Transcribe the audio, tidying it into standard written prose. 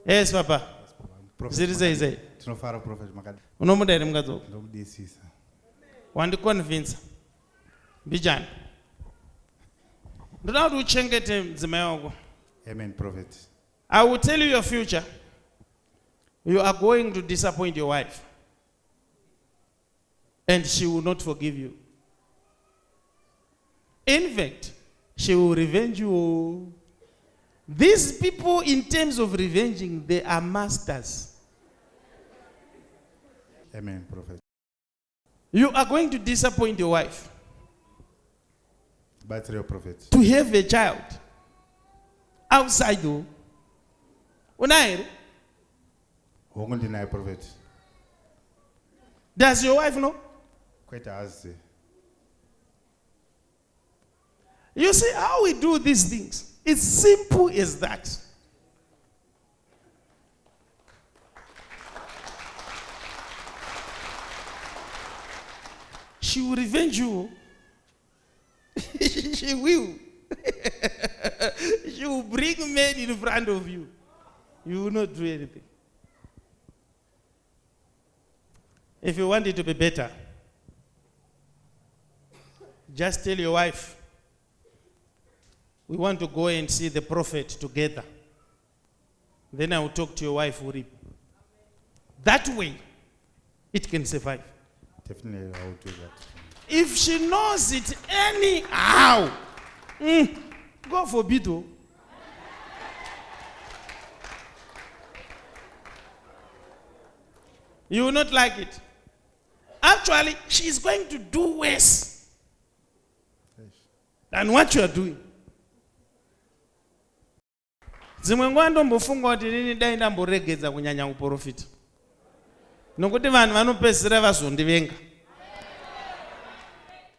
Yes, Papa. Ziri. Tinofara prophet makadi. Unomudere mukadzi. Ndomudisisa. Wandiconvince. Bijani. Ndoda kuti uchengete mdzimai wako. Amen, prophet. I will tell you your future. You are going to disappoint your wife. And she will not forgive you. In fact, she will revenge you. These people, in terms of revenging, they are masters. Amen, prophet. You are going to disappoint your wife. But real prophet. To have a child outside though. Unairi? Won't deny prophet. Does your wife know? Quite as. You see how we do these things. It's simple as that. She will revenge you. She will. She will bring men in front of you. You will not do anything. If you want it to be better, just tell your wife, we want to go and see the prophet together. Then I will talk to your wife, Urip. That way, it can survive. Definitely, I will do that. If she knows it anyhow, God forbid. You will not like it. Actually, she is going to do worse than what you are doing. Zimwe ngwando mbofunga kuti nini dai ndamboregedza kunyanya kuprofita. Nokuti vanhu vanopedzisira vazondivenga.